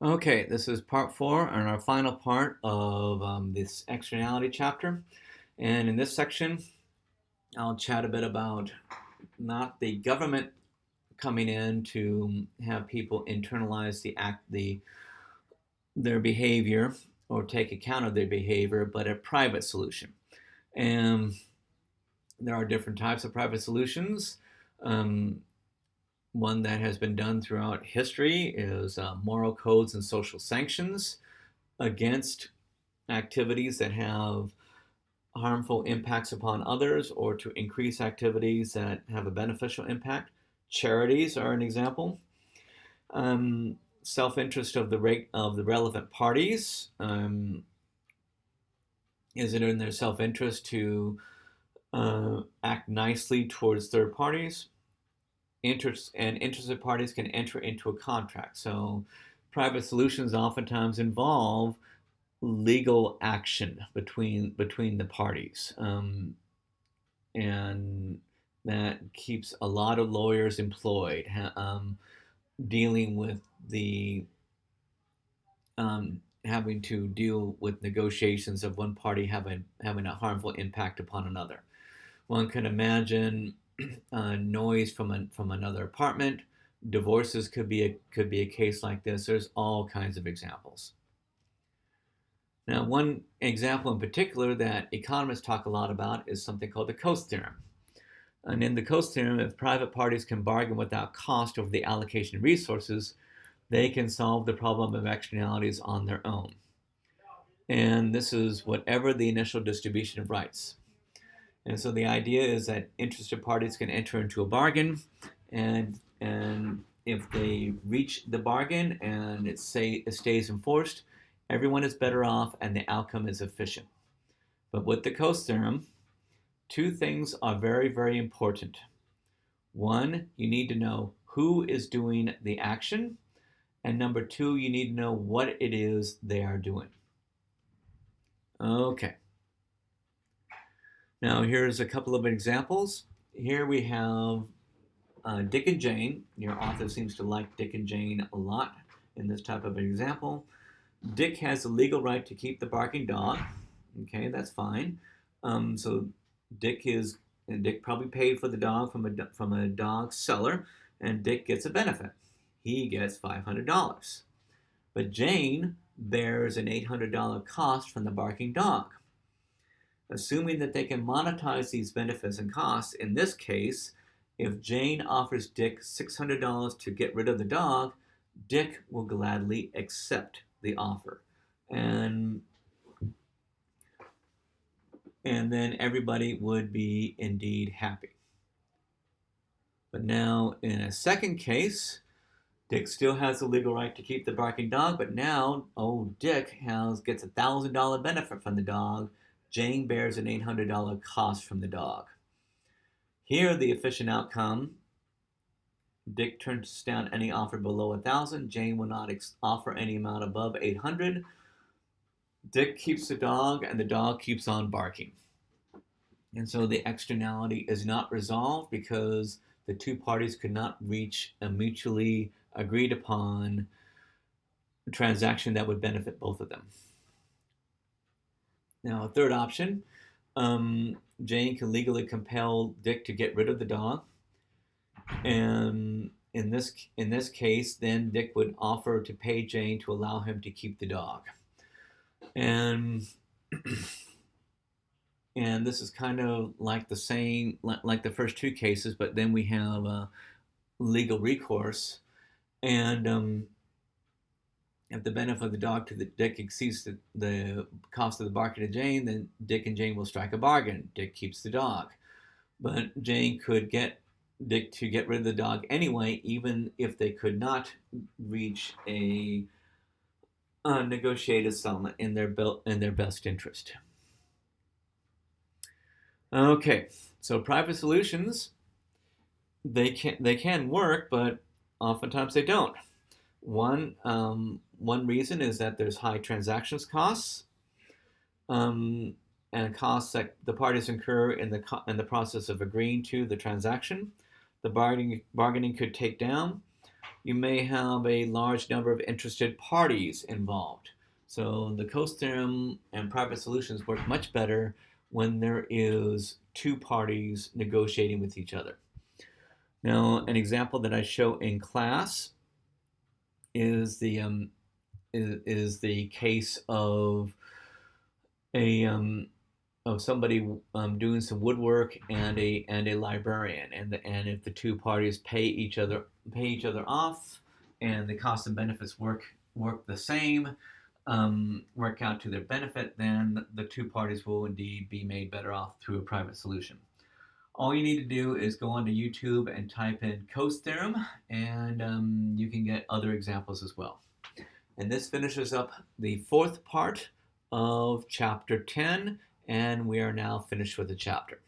Okay, this is part four and our final part of this externality chapter. And in this section, I'll chat a bit about not the government coming in to have people internalize their behavior or take account of their behavior, but a private solution. And there are different types of private solutions. Um, One that has been done throughout history is moral codes and social sanctions against activities that have harmful impacts upon others or to increase activities that have a beneficial impact. Charities are an example. Self-interest of the relevant parties. Is it in their self-interest to act nicely towards third parties? Interested parties can enter into a contract. So, private solutions oftentimes involve legal action between the parties, and that keeps a lot of lawyers employed, dealing with the having to deal with negotiations of one party having a harmful impact upon another. One can imagine noise from another apartment. Divorces could be a case like this. There's all kinds of examples. Now, one example in particular that economists talk a lot about is something called the Coase theorem. And in the Coase theorem, if private parties can bargain without cost over the allocation of resources, they can solve the problem of externalities on their own. And this is whatever the initial distribution of rights. And so the idea is that interested parties can enter into a bargain, and if they reach the bargain and it stays enforced, everyone is better off and the outcome is efficient. But with the Coase theorem, two things are very, very important. One, you need to know who is doing the action, and number two, you need to know what it is they are doing. Okay. Now here's a couple of examples. Here we have Dick and Jane. Your author seems to like Dick and Jane a lot in this type of example. Dick has the legal right to keep the barking dog. Okay, that's fine. So Dick probably paid for the dog from a dog seller, and Dick gets a benefit. He gets $500. But Jane bears an $800 cost from the barking dog. Assuming that they can monetize these benefits and costs, in this case, if Jane offers Dick $600 to get rid of the dog, Dick will gladly accept the offer. And then everybody would be indeed happy. But now, in a second case, Dick still has the legal right to keep the barking dog, but now old Dick gets a $1,000 benefit from the dog. Jane bears an $800 cost from the dog. Here, the efficient outcome: Dick turns down any offer below 1,000. Jane will not offer any amount above 800. Dick keeps the dog, and the dog keeps on barking. And so the externality is not resolved because the two parties could not reach a mutually agreed upon transaction that would benefit both of them. Now, a third option: Jane can legally compel Dick to get rid of the dog, and in this case, then Dick would offer to pay Jane to allow him to keep the dog, and and this is kind of like the same like the first two cases, but then we have legal recourse, and if the benefit of the dog to the Dick exceeds the cost of the barking to Jane, then Dick and Jane will strike a bargain. Dick keeps the dog. But Jane could get Dick to get rid of the dog anyway, even if they could not reach a negotiated settlement in their best interest. Okay, so private solutions, they can work, but oftentimes they don't. One reason is that there's high transactions costs, um, and costs that the parties incur in the process of agreeing to the transaction. The bargaining could take down. You may have a large number of interested parties involved. So the Coase theorem and private solutions work much better when there is two parties negotiating with each other. Now, an example that I show in class is the case a of somebody doing some woodwork and a librarian, and if the two parties pay each other off, and the cost and benefits work the same, work out to their benefit, then the two parties will indeed be made better off through a private solution. All you need to do is go onto YouTube and type in Coase theorem, and you can get other examples as well. And this finishes up the fourth part of chapter 10, and we are now finished with the chapter.